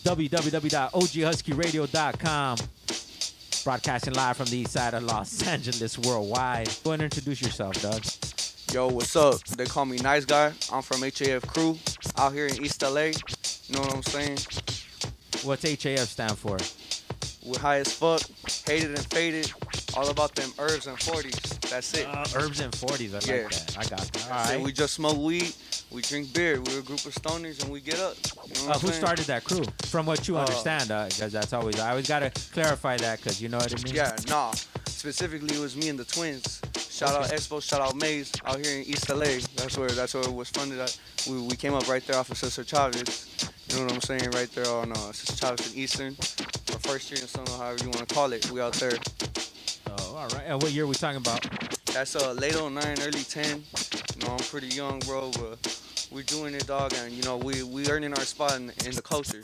www.oghuskyradio.com. Broadcasting live from the east side of Los Angeles worldwide. Go ahead and introduce yourself, Doug. Yo, what's up? They call me Nice Guy. I'm from HAF Crew out here in East LA. You know what I'm saying? What's HAF stand for? We're high as fuck, hated and faded. All about them herbs and 40s. That's it. Herbs and 40s. I like that. I got that. All right. We just smoke weed. We drink beer. We're a group of stoners and we get up. You know who started that crew? From what you understand, because that's always I always gotta clarify that because you know what I mean. Yeah, nah. Specifically, it was me and the twins. Shout out Expo, shout out Maze out here in East LA. That's where it was funded at. We came up right there off of Cesar Chavez. You know what I'm saying? Right there on Cesar Chavez and Eastern. Or First Street and something, however you want to call it. We out there. Oh, all right. And what year are we talking about? That's late 09, early 10. You know, I'm pretty young, bro, but we're doing it, dog, and you know we earning our spot in the culture.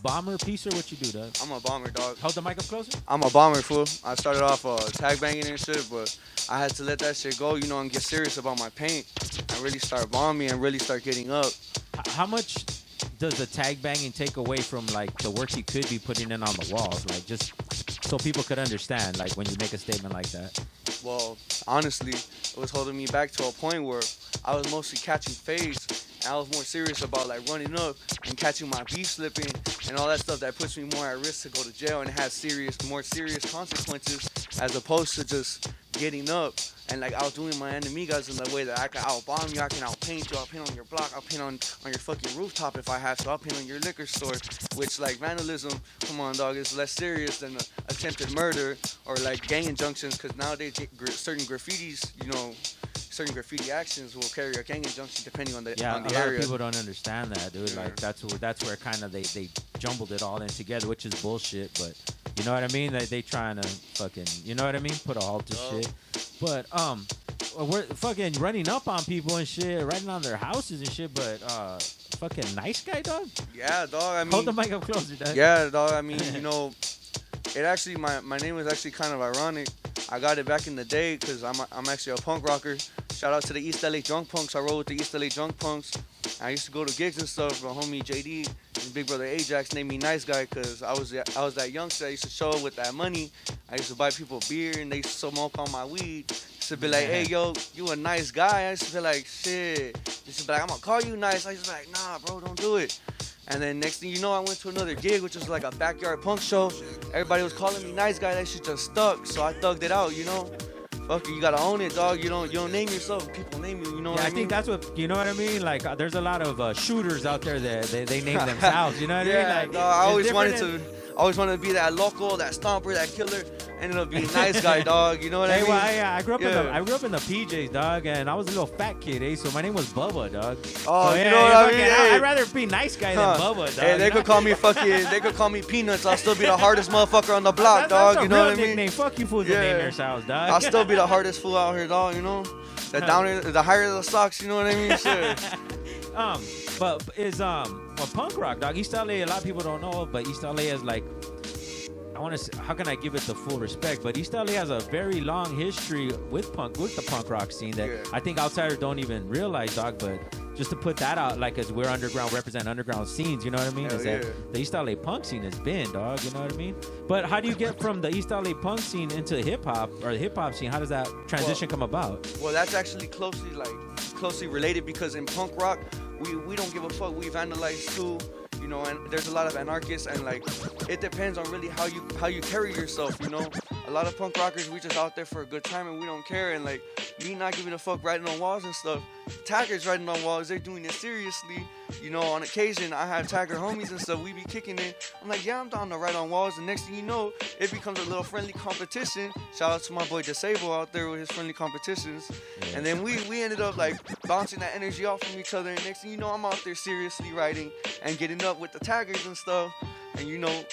Bomber, piecer, what you do, dog? I'm a bomber, dog. Hold the mic up closer. I'm a bomber, fool. I started off tag banging and shit, but I had to let that shit go, you know, and get serious about my paint and really start bombing and really start getting up. How much does the tag banging take away from like the work you could be putting in on the walls, like just so people could understand, like when you make a statement like that? Well, honestly, it was holding me back to a point where I was mostly catching fades, and I was more serious about like running up and catching my beef slipping and all that stuff that puts me more at risk to go to jail and have more serious consequences, as opposed to just getting up and like outdoing my enemigas in the way that I can outbomb you, I can outpaint you, I'll paint on your block, I'll paint on your fucking rooftop if I have to, I'll paint on your liquor store, which like vandalism, come on dog, is less serious than attempted murder or like gang injunctions, because nowadays certain graffitis, you know, certain graffiti actions will carry a gang injunction depending on the area. A lot of people don't understand that, dude. Yeah. Like that's where kind of they jumbled it all in together, which is bullshit. But you know what I mean? They trying to fucking, you know what I mean? Put a halt to shit. But we're fucking running up on people and shit, writing on their houses and shit. But fucking Nice Guy, dog. Yeah, dog. I mean, hold the mic up closer, dog. Yeah, dog. I mean, you know, it actually my name was actually kind of ironic. I got it back in the day because I'm actually a punk rocker. Shout out to the East LA Drunk Punks. I roll with the East LA Drunk Punks. I used to go to gigs and stuff. My homie JD and big brother Ajax named me Nice Guy because I was that youngster. I used to show up with that money. I used to buy people beer and they used to smoke on my weed. Used to be like, hey, yo, you a nice guy. I used to be like, shit. Used to be like, I'm going to call you nice. I used to be like, nah, bro, don't do it. And then next thing you know, I went to another gig, which was like a backyard punk show. Everybody was calling me Nice Guy. That shit just stuck. So I thugged it out, you know. Fuck you gotta own it, dog. You don't name yourself. People name you. You know what I mean? I think that's what, you know what I mean. Like, there's a lot of shooters out there that they name themselves. You know what I mean? Like, dog, I always wanted to be that local, that stomper, that killer. Ended up being Nice Guy, dog. You know what I mean? Well, I grew up in the PJs, dog, and I was a little fat kid, so my name was Bubba, dog. Oh, so, you know what I mean? I'd rather be Nice Guy than Bubba, dog. Hey, they could call me Peanuts. I'll still be the hardest motherfucker on the block, dog. You know what I mean? Nickname. Fuck you fools that name yourselves, dog. I'll still be the hardest fool out here, dog. You know, the higher the socks. You know what I mean? Shit. But is punk rock, dog. East LA, a lot of people don't know, but East LA is like, I want to say, how can I give it the full respect? But East LA has a very long history with the punk rock scene that I think outsiders don't even realize, dog. But just to put that out, like, as we're underground, represent underground scenes, you know what I mean? That the East LA punk scene has been, dog, you know what I mean? But how do you get from the East LA punk scene into hip hop, or the hip hop scene? How does that transition come about? Well, that's actually closely related, because in punk rock, we don't give a fuck. We vandalize too. You know, and there's a lot of anarchists, and like, it depends on really how you carry yourself, you know. A lot of punk rockers, we just out there for a good time and we don't care, and like, me not giving a fuck writing on walls and stuff. Taggers writing on walls, they're doing it seriously. You know, on occasion, I have tagger homies and stuff, we be kicking it. I'm like, yeah, I'm down to write on walls, and next thing you know, it becomes a little friendly competition. Shout out to my boy Disable out there with his friendly competitions. And then we ended up like bouncing that energy off from each other, and next thing you know, I'm out there seriously writing and getting up with the taggers and stuff. And you know,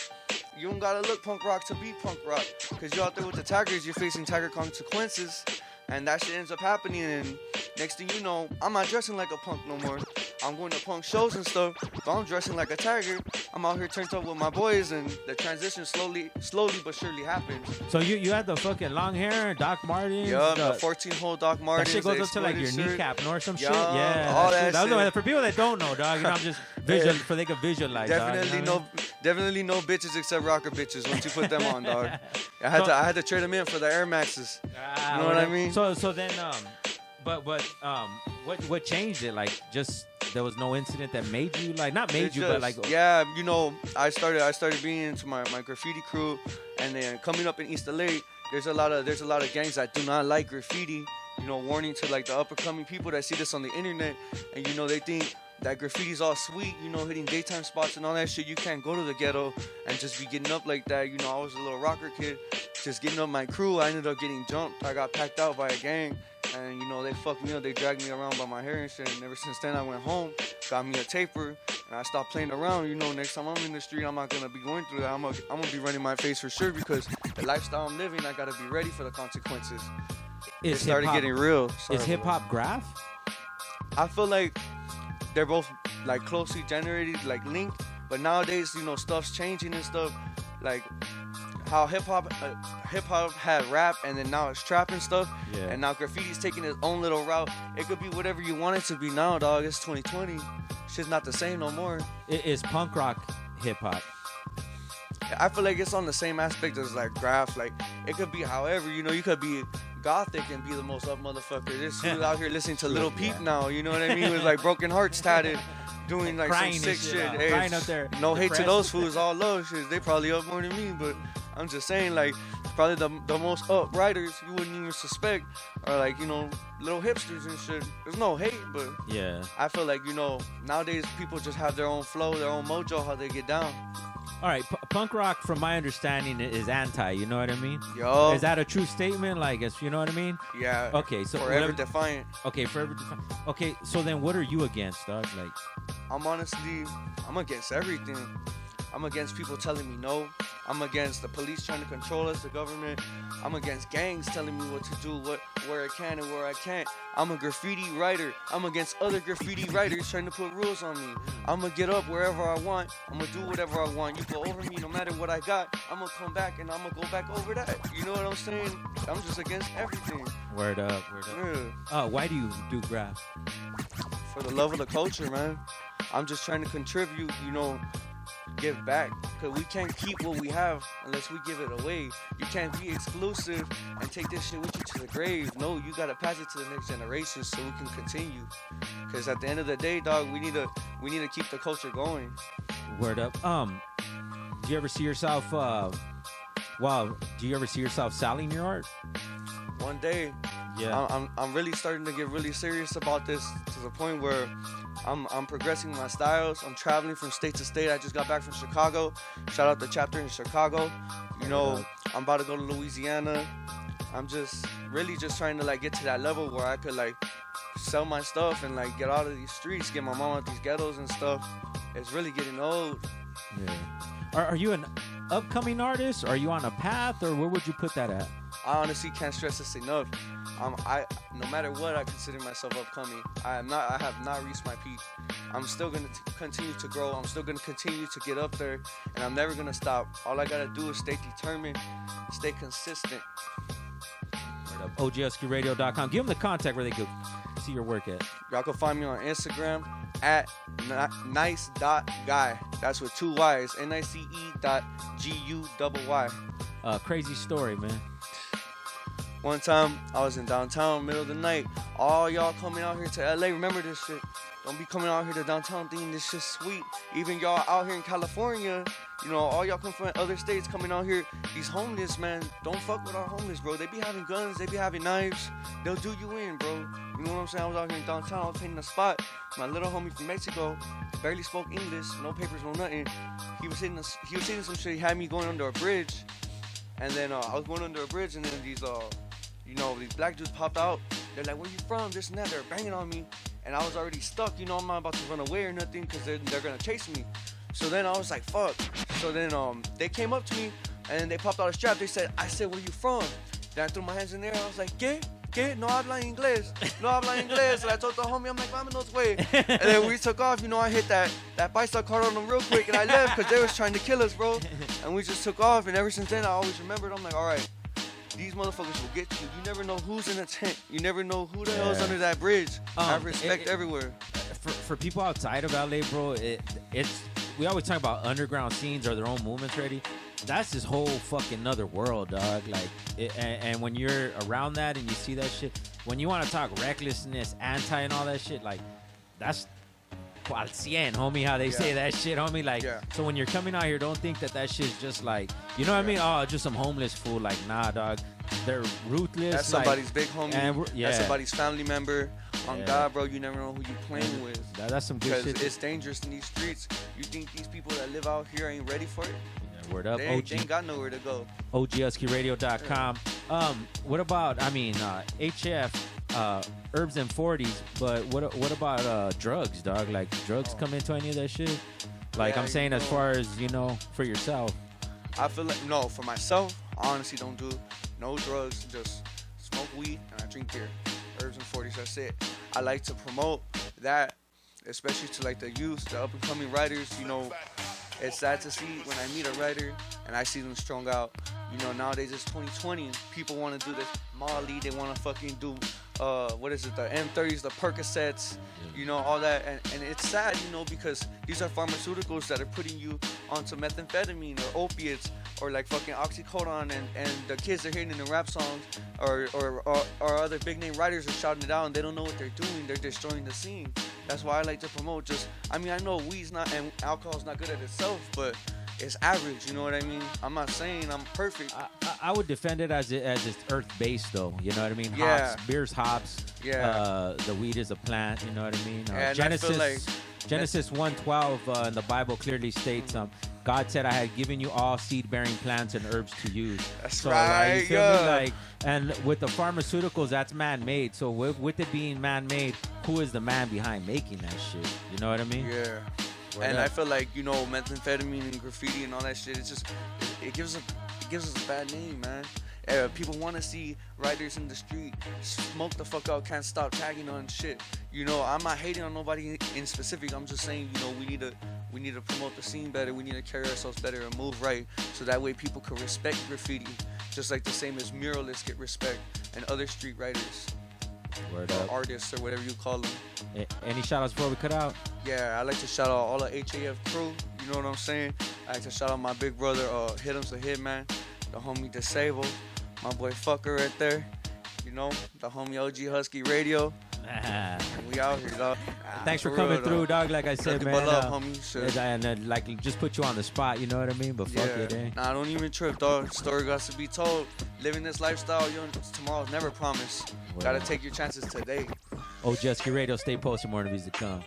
you don't gotta look punk rock to be punk rock, because you're out there with the taggers, you're facing tagger consequences, and that shit ends up happening. And next thing you know, I'm not dressing like a punk no more. I'm going to punk shows and stuff, but I'm dressing like a tiger. I'm out here turned up with my boys, and the transition slowly but surely happens. So you had the fucking long hair, Doc Martens. Yeah, the 14-hole Doc Martens. That shit goes up to like your kneecap, or some shit. Yeah, Yeah, all that shit. For people that don't know, dog, I'm just for they can visualize. Definitely dog, definitely no bitches except rocker bitches once you put them on, dog. I had to trade them in for the Air Maxes. You know what I mean? So then what changed it? Like, just there was no incident that made you but like yeah, I started being into my graffiti crew, and then coming up in East LA, there's a lot of gangs that do not like graffiti. Warning to like the up and coming people that see this on the internet, and they think that graffiti's all sweet, hitting daytime spots and all that shit. You can't go to the ghetto and just be getting up like that. I was a little rocker kid, just getting up my crew. I ended up getting jumped. I got packed out by a gang, and they fucked me up. They dragged me around by my hair and shit. And ever since then, I went home, got me a taper, and I stopped playing around. Next time I'm in the street, I'm not gonna be going through that. I'm gonna be running my face for sure, because the lifestyle I'm living, I gotta be ready for the consequences. It started getting real. Is hip hop graph? I feel like they're both like closely generated, like linked, but nowadays stuff's changing and stuff, like how hip hop had rap, and then now it's trap and stuff, and now graffiti's taking its own little route. It could be whatever you want it to be now, dog. It's 2020. Shit's not the same no more. It is punk rock hip hop. I feel like it's on the same aspect as like graph. Like it could be however, you could be gothic and be the most up motherfucker. This dude out here listening to Little Peep now, you know what I mean? With like broken hearts tatted, doing like crying some sick shit. Hey, crying up there. No hate to those fools, all love shit. They probably up more than me, but I'm just saying, like, probably the most up writers you wouldn't even suspect are like, little hipsters and shit. There's no hate, but yeah, I feel like, nowadays people just have their own flow, their own mojo, how they get down. All right, punk rock, from my understanding, is anti. You know what I mean? Yo. Is that a true statement? Like, you know what I mean? Yeah. Okay, so forever defiant. Okay, forever defiant. Okay, so then what are you against, dog? Like, I'm against everything. I'm against people telling me no. I'm against the police trying to control us, the government. I'm against gangs telling me what to do, where I can and where I can't. I'm a graffiti writer. I'm against other graffiti writers trying to put rules on me. I'm going to get up wherever I want. I'm going to do whatever I want. You go over me no matter what I got. I'm going to come back and I'm going to go back over that. You know what I'm saying? I'm just against everything. Word up. Yeah. Why do you do graph? For the love of the culture, man. I'm just trying to contribute, give back, because we can't keep what we have unless we give it away. You can't be exclusive and take this shit with you to the grave. No, you gotta pass it to the next generation so we can continue, because at the end of the day, dog, we need to keep the culture going. Word up. Do you ever see yourself selling your art one day? Yeah, I'm really starting to get really serious about this, to the point where I'm progressing my styles. I'm traveling from state to state. I just got back from Chicago. Shout out the chapter in Chicago. I'm about to go to Louisiana. I'm just trying to like get to that level where I could like sell my stuff and like get out of these streets, get my mom out these ghettos and stuff. It's really getting old. Yeah. Are you an upcoming artist? Are you on a path, or where would you put that at? I honestly can't stress this enough. No matter what, I consider myself upcoming. I have not reached my peak. I'm still gonna continue to grow. I'm still gonna continue to get up there, and I'm never gonna stop. All I gotta do is stay determined, stay consistent. OGSQRadio.com. Give them the contact where they could see your work at. Y'all can find me on Instagram at nice.guy. That's with 2 Y's. NICE.GUYY. Crazy story, man. One time, I was in downtown, middle of the night. All y'all coming out here to LA, remember this shit. Don't be coming out here to downtown thinking this shit's sweet. Even y'all out here in California, all y'all come from other states coming out here. These homeless, man, don't fuck with our homeless, bro. They be having guns, they be having knives. They'll do you in, bro. You know what I'm saying? I was out here in downtown, I was painting a spot. My little homie from Mexico barely spoke English, no papers, no nothing. He was hitting some shit. He had me going under a bridge. And then I was going under a bridge, and then these black dudes popped out. They're like, "Where you from?" This and that. They're banging on me, and I was already stuck. I'm not about to run away or nothing, because they're gonna chase me. So then I was like, "Fuck." So then they came up to me, and then they popped out a strap. They said, "I said, where you from?" Then I threw my hands in there. I was like, "Yeah." ¿qué? No habla inglés. No habla inglés. And I told the homie, I'm like, vámonos, way. And then we took off. You know, I hit that bicycle card on them real quick, and I left because they was trying to kill us, bro. And we just took off. And ever since then, I always remembered. I'm like, all right, these motherfuckers will get you. You never know who's in a tent. You never know who the hell's under that bridge. I have respect everywhere. For people outside of LA, bro, it's we always talk about underground scenes or their own movements ready. That's this whole fucking other world, dog. Like, and when you're around that and you see that shit, when you want to talk recklessness, anti and all that shit, like, that's al cien, homie, how they say that shit, homie. Like, so when you're coming out here, don't think that shit's just like, you know what I mean? Oh, just some homeless fool. Like, nah, dog. They're ruthless. That's somebody's big homie. And that's somebody's family member. On God, bro, you never know who you playing with. That's some good shit. Because it's dangerous in these streets. You think these people that live out here ain't ready for it? Yeah, word up, they ain't got nowhere to go. OGHuskyRadio.com. What about, HF, herbs and 40s, but what about drugs, dog? Like, drugs come into any of that shit? Like, I'm saying as far as, for yourself. I feel like, no, for myself, I honestly don't do no drugs. Just smoke weed and I drink beer. Herbs and 40s, that's it. I like to promote that, especially to like the youth, the up and coming writers. It's sad to see when I meet a writer and I see them strung out. Nowadays it's 2020. People want to do this Molly. They want to fucking do, the M30s, the Percocets, all that. And it's sad, because these are pharmaceuticals that are putting you onto methamphetamine or opiates or like fucking oxycodone. And the kids are hearing in the rap songs or other big name writers are shouting it out and they don't know what they're doing. They're destroying the scene. That's why I like to promote I know weed's not and alcohol's not good at itself, but it's average, you know what I mean? I'm not saying I'm perfect. I would defend it as it's earth-based, though. You know what I mean? Yeah. Hops, beer's hops. Yeah. The weed is a plant. You know what I mean? Genesis 1:12 in the Bible clearly states, God said, I had given you all seed-bearing plants and herbs to use. That's right. Like, you feel me? And with the pharmaceuticals, that's man-made. So with it being man-made, who is the man behind making that shit? You know what I mean? Yeah. And I feel like, methamphetamine and graffiti and all that shit, it gives us a bad name, man. People want to see writers in the street smoke the fuck out, can't stop tagging on shit. I'm not hating on nobody in specific. I'm just saying, we need to promote the scene better. We need to carry ourselves better and move right, so that way people can respect graffiti, just like the same as muralists get respect and other street writers. Word or up. artists or whatever you call them. Any shout outs before we cut out? Yeah, I like to shout out all the HAF crew. You know what I'm saying? I like to shout out my big brother, Hit'em's the Hitman, the homie Disable, my boy Fucker right there. The homie OG Husky Radio. We out here, dog. Thanks for coming through, dog. Like I said, man. Love, homie. And like just put you on the spot. You know what I mean? But fuck it, eh? Nah, don't even trip, dog. Story got to be told. Living this lifestyle, tomorrow's never promised. Gotta take your chances today. OG Husky Radio. Stay posted. More interviews to come.